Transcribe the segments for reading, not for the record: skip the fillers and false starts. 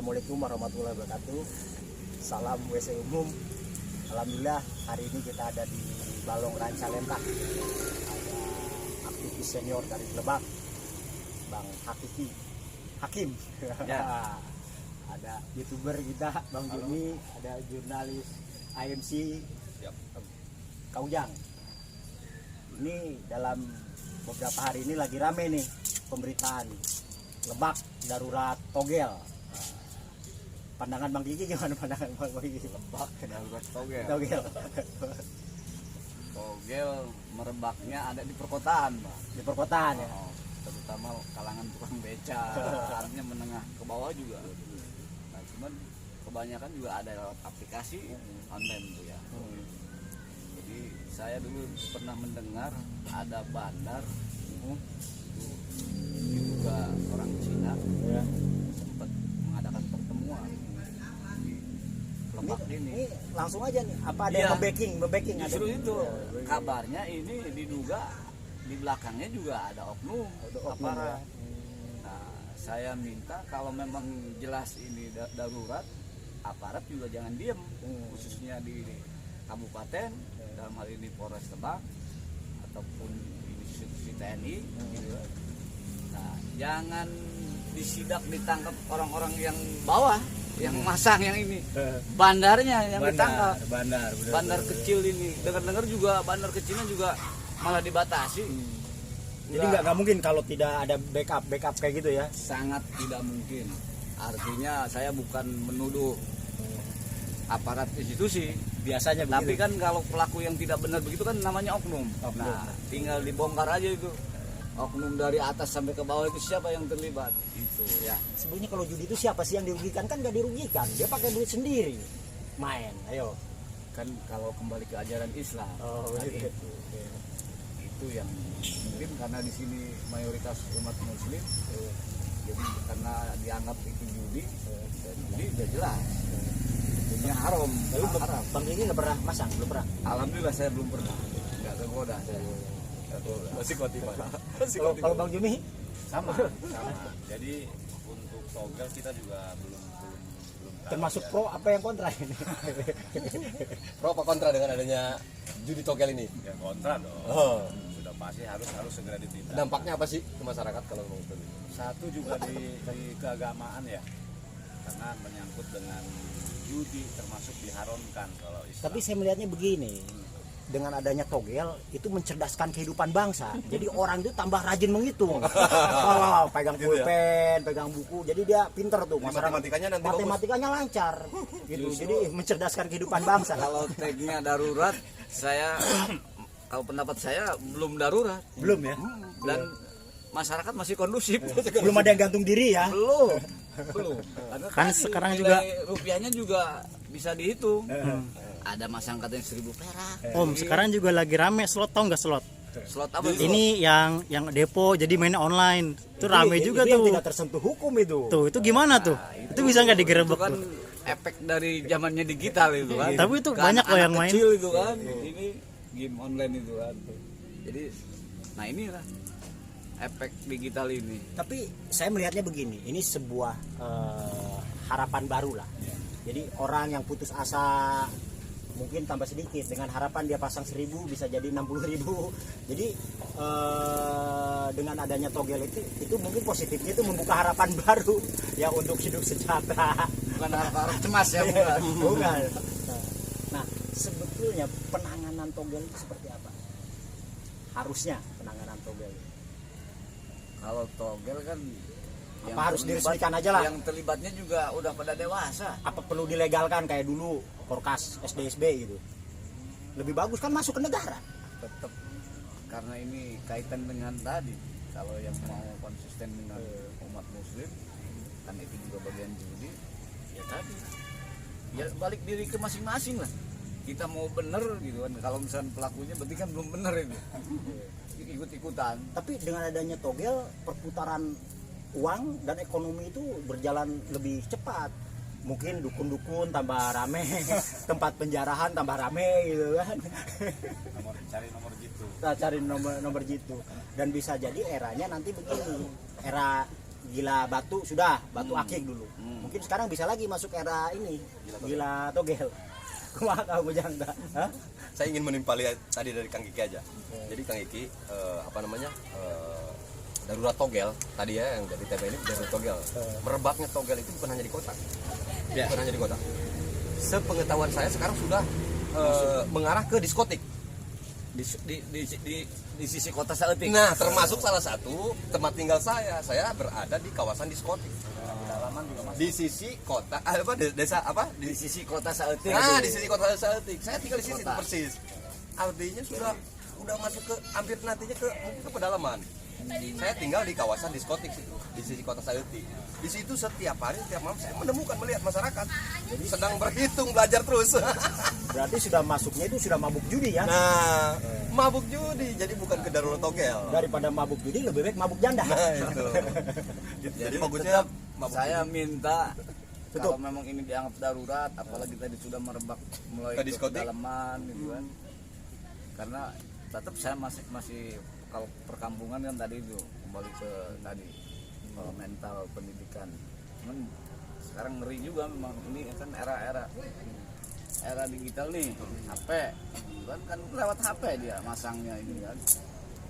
Assalamualaikum warahmatullahi wabarakatuh. Salam WC umum. Alhamdulillah hari ini kita ada di Balong Rancalenta. Ada aktivis senior dari Lebak, Bang Hakim. Ya. Ada YouTuber kita Bang Juni, ada jurnalis IMC Kaujang. Ini dalam beberapa hari ini lagi rame nih pemberitaan Lebak darurat togel. Pandangan Bang Gigi gimana pandangan Bang Gigi? Lebak darurat togel. Togel merebaknya ada di perkotaan, Pak. Di perkotaan ya. Terutama kalangan tukang beca, artinya menengah ke bawah juga. Nah, cuman kebanyakan juga ada lewat aplikasi online tuh ya. Jadi saya dulu pernah mendengar ada bandar itu juga orang Cina ya, sempat mengadakan pertemuan di Lebak ini. Langsung aja nih, apa ada yang nge-backing Justru ada? itu kabarnya ini diduga di belakangnya juga ada oknum aparat. Nah, saya minta kalau memang jelas ini darurat, aparat juga jangan diem, khususnya di kabupaten, dalam hal ini Polres Lebak ataupun institusi TNI gitu. Nah, jangan disidak ditangkap orang-orang yang bawah, yang masang yang ini, bandarnya yang ditangkap. Bandar kecil ini, dengar-dengar juga bandar kecilnya juga malah dibatasi. Jadi nggak mungkin kalau tidak ada backup kayak gitu ya? Sangat tidak mungkin. Artinya saya bukan menuduh aparat institusi, Biasanya tapi begitu. kan kalau pelaku yang tidak benar begitu kan namanya oknum. Nah, tinggal dibongkar aja itu. Oknum dari atas sampai ke bawah itu siapa yang terlibat? Itu ya. Sebenarnya kalau judi itu siapa sih yang dirugikan? Kan nggak dirugikan, dia pakai duit sendiri main. Ayo. Kan kalau kembali ke ajaran Islam, itu yang mungkin karena di sini mayoritas umat Muslim, jadi karena dianggap itu judi, dan judi udah jelas, hukumnya haram. Lalu Bang Gigi nggak pernah masang, belum pernah? Alhamdulillah saya belum pernah, nggak tergoda saya. Masih kotipan. Kalau Bang Jumi sama. Jadi untuk togel kita juga belum termasuk ya. pro apa yang kontra ini? Pro apa kontra dengan adanya judi togel ini? Ya kontra dong. Oh. Sudah pasti harus segera ditindak. Dampaknya apa sih ke masyarakat kalau ngomong itu? Satu juga di keagamaan ya. Karena menyangkut dengan judi termasuk diharamkan kalau Islam. Tapi saya melihatnya begini, dengan adanya togel itu mencerdaskan kehidupan bangsa. Jadi orang itu tambah rajin menghitung. Pegang pulpen, pegang buku. Jadi dia pinter tuh. Matematikanya lancar. Gitu. Jadi mencerdaskan kehidupan bangsa. Kalau tagnya darurat, saya kalau pendapat saya belum darurat. Belum ya? Dan masyarakat masih kondusif. Belum ada yang gantung diri ya? Belum. Kan sekarang juga rupiahnya juga bisa dihitung. Ada masang katanya 1.000 perak. Om, sekarang juga lagi rame slot, tau nggak slot? Slot apa itu? Ini yang depo jadi mainnya online. Itu rame juga itu tuh. yang tidak tersentuh hukum itu. Tuh, itu gimana tuh? Itu bisa nggak digerebek Itu kan tuh? efek dari zamannya digital itu kan. Tapi itu Ke banyak loh yang anak-anak main. kecil itu kan. Ini game online itu kan. Jadi nah inilah efek digital ini. Tapi saya melihatnya begini, ini sebuah harapan baru lah. Jadi orang yang putus asa mungkin tambah sedikit, dengan harapan dia pasang 1.000 bisa jadi 60.000. Jadi dengan adanya togel itu mungkin positifnya itu membuka harapan baru ya untuk hidup sejahtera. Bukan harap cemas ya, Bukan. Nah, sebetulnya penanganan togel itu seperti apa? Harusnya penanganan togel. Kalau togel kan Apa harus diresmikan aja lah? Yang terlibatnya juga udah pada dewasa. Apa perlu dilegalkan kayak dulu Porkas SDSB gitu? Lebih bagus kan masuk ke negara. Tetap karena ini kaitan dengan tadi, kalau yang mau konsisten dengan umat Muslim kan itu juga bagian judi. Ya tadi, ya balik diri ke masing-masing lah. Kita mau bener gitu kan. Kalau misalnya pelakunya berarti kan belum bener itu. Ikut-ikutan. Tapi dengan adanya togel, perputaran uang dan ekonomi itu berjalan lebih cepat. Mungkin dukun-dukun tambah rame, tempat penjarahan tambah rame gitu kan. Cari nomor jitu. Kita cari nomor jitu. Dan bisa jadi eranya nanti begini, era gila batu sudah, batu akik dulu. Mungkin sekarang bisa lagi masuk era ini, gila togel. Kumaha kamu jangka? Hah? Saya ingin menimpali tadi dari Kang Kiki aja. Jadi Kang Kiki darurat togel tadi ya, yang dari TP ini darurat togel. Merebaknya togel itu bukan hanya di kota. Bukan hanya di kota. Sepengetahuan saya sekarang sudah mengarah ke diskotik. Di sisi kota Saeutik. Nah, termasuk salah satu tempat tinggal saya. Saya berada di kawasan diskotik. Di sisi kota desa apa? Di sisi kota Saeutik. Nah, di sisi kota Saeutik. Saya tinggal di sini persis. Artinya udah masuk ke hampir nantinya mungkin ke pedalaman. Saya tinggal di kawasan diskotik situ, di sisi kota Saeutik. Di situ setiap hari, setiap malam saya melihat masyarakat jadi sedang berhitung, belajar terus. Berarti sudah masuknya itu sudah mabuk judi ya? Nah, mabuk judi, jadi bukan ke darurat togel. Daripada mabuk judi lebih baik mabuk janda. Nah, itu. Jadi bagusnya mabuk Saya judi. minta Betul. kalau memang ini dianggap darurat, apalagi tadi sudah merebak mulai Ke ke diskotik. pedalaman gitu kan. Karena tetap saya masih kalau perkampungan kan tadi itu kembali ke tadi mental pendidikan. Cuman sekarang ngeri juga memang ini kan era digital nih, HP kan lewat HP dia masangnya ini kan.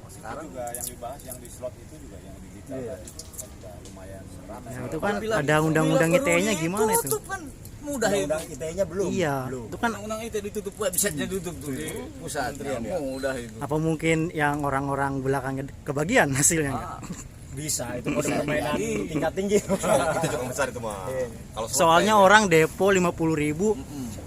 Sekarang juga yang dibahas yang di slot itu juga yang digital tadi itu kan udah lumayan ramai. Nah, itu kan ada undang-undang ITE-nya gimana itu? Tutup kan mudah itu. Undang ITE-nya belum. Iya, Belum. itu kan Undang-undang ITE ditutup, websitenya ditutup tuh di pusat. Mudah itu. apa mungkin yang orang-orang belakangnya kebagian hasilnya nggak? Bisa itu kode permainan tingkat tinggi. itu cukup besar itu mah. Kalau slot Soalnya kayaknya- orang depo 50.000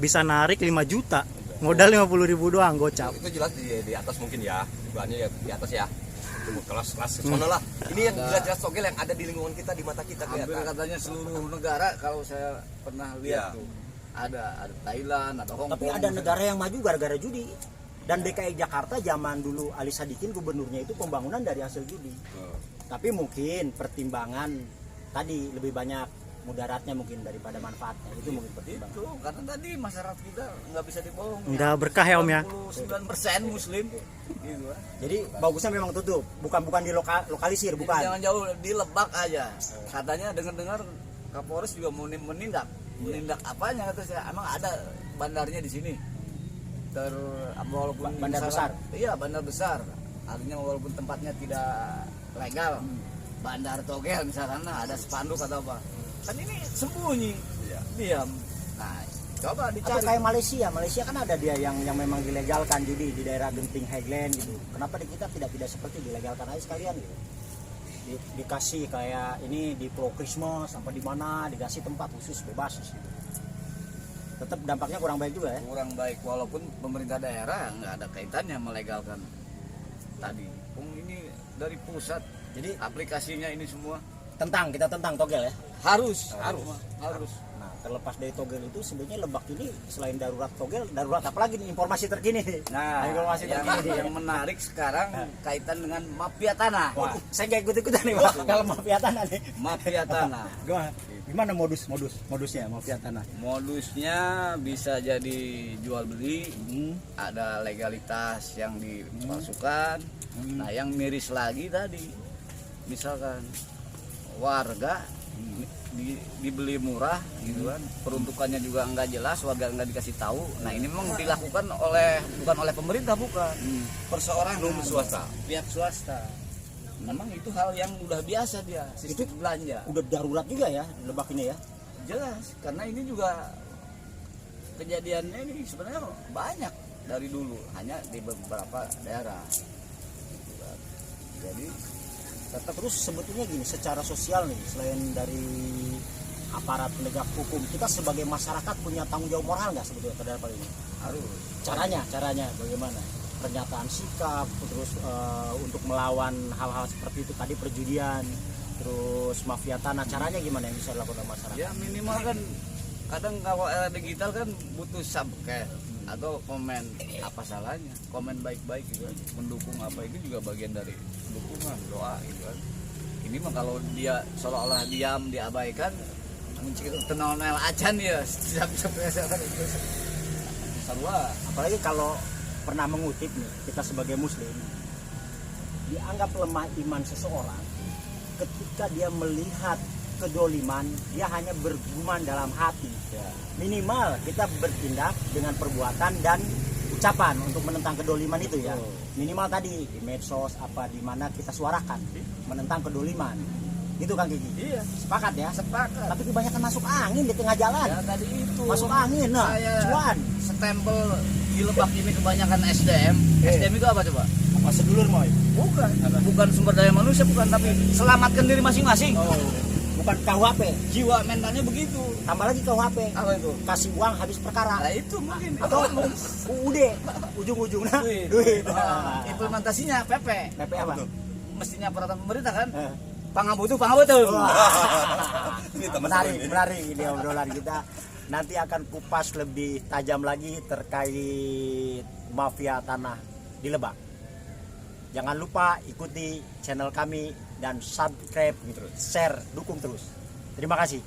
bisa narik 5 juta. Modal 50.000 doang gocap. itu jelas di atas mungkin ya, dugaannya ya di atas ya. Itu kelas sana lah. Ini yang jelas-jelas togel yang ada di lingkungan kita, di mata kita Hampir kelihatan. katanya seluruh negara kalau saya pernah lihat Iya. tuh. Ada Thailand, ada Hong Kong. Tapi ada negara yang maju gara-gara judi. Dan DKI Jakarta zaman dulu Ali Sadikin gubernurnya itu pembangunan dari hasil judi. Tapi mungkin pertimbangan tadi lebih banyak mudaratnya mungkin daripada manfaatnya. Itu mungkin pertimbangan. Itu karena tadi masyarakat kita nggak bisa dibohong. Udah berkah ya, Om ya? 99% Muslim. Gitu kan. Jadi bagusnya memang tutup, bukan lokalisir, Jadi bukan. jangan jauh di Lebak aja. Katanya dengar-dengar Kapolres juga mau menindak apanya kata saya. Emang ada bandarnya di sini. Walaupun Bandar besar? Iya, bandar besar. Artinya walaupun tempatnya tidak legal. Bandar togel misalkan ada spanduk atau apa. Kan ini sembunyi. Diam. Nah, coba Atau dicari. kayak Malaysia kan ada dia yang memang dilegalkan judi di daerah Genting Highland gitu. Kenapa di kita tidak seperti dilegalkan aja sekalian gitu? Dikasih kayak ini di Pulau Christmas sampai di mana dikasih tempat khusus bebas gitu. Tetap dampaknya kurang baik juga ya. Kurang baik walaupun pemerintah daerah nggak ada kaitannya melegalkan tadi. Ini dari pusat. Jadi Aplikasinya ini semua kita tentang togel ya. harus. Nah, terlepas dari togel itu sebenarnya Lebak ini selain darurat togel, darurat apa lagi nih informasi terkini? Nah, informasi terkini. yang menarik sekarang kaitan dengan mafia tanah. Wah, saya nggak ikut-ikutan nih Pak. Kalau mafia tanah nih. Mafia tanah. Gimana modusnya mafia tanah? Modusnya bisa jadi jual beli, ada legalitas yang dipalsukan. Nah, yang miris lagi tadi, misalkan warga dibeli murah gitu kan, peruntukannya juga nggak jelas, warga nggak dikasih tahu. Nah, ini memang dilakukan bukan oleh pemerintah, bukan perseorangan, pihak swasta. Memang itu hal yang udah biasa dia sistem belanja. Udah darurat juga ya Lebak ini ya. Jelas, karena ini juga kejadiannya ini sebenarnya banyak dari dulu, hanya di beberapa daerah. Jadi Tetap terus sebetulnya gini, secara sosial nih, selain dari aparat penegak hukum, kita sebagai masyarakat punya tanggung jawab moral nggak sebetulnya terhadap hal ini? harus Caranya bagaimana? Pernyataan sikap, terus untuk melawan hal-hal seperti itu tadi, perjudian, terus mafia tanah, caranya gimana yang bisa dilakukan masyarakat? ya minimal kan, kadang kalau era digital kan butuh subscribe atau komen, apa salahnya komen baik-baik gitu kan, mendukung apa, itu juga bagian dari dukungan, doa gitu kan. Ini mah kalau dia seolah-olah diam, diabaikan, mencikir tenonel acan dia sarua. Apalagi kalau pernah mengutip nih, kita sebagai muslim dianggap lemah iman seseorang ketika dia melihat kedoliman, dia hanya bergumam dalam hati. Minimal kita bertindak dengan perbuatan dan ucapan untuk menentang kedoliman itu ya. Minimal tadi di medsos apa di mana kita suarakan menentang kedoliman. Itu Kang Gigi. Iya, Sepakat ya? sepakat. Tapi kebanyakan masuk angin di tengah jalan. Ya tadi itu. Masuk angin nah, Saya cuan. stempel di Lebak ini kebanyakan SDM. SDM itu apa coba? Apa sedulur Moy? Bukan sumber daya manusia, bukan, tapi selamatkan diri masing-masing. Oh, bukan KUHP. Jiwa mentalnya begitu. Tambah lagi KUHP. Apa itu? Kasih uang habis perkara. Nah itu mungkin. Atau UUD ujung-ujungnya duit. Nah, implementasinya PP. PP apa? Mestinya peraturan pemerintah kan? Eh. Pangabutuh. Ini teman Menarik ini obrolan kita. Nanti akan kupas lebih tajam lagi terkait mafia tanah di Lebak. Jangan lupa ikuti channel kami dan subscribe, share, dukung terus. Terima kasih.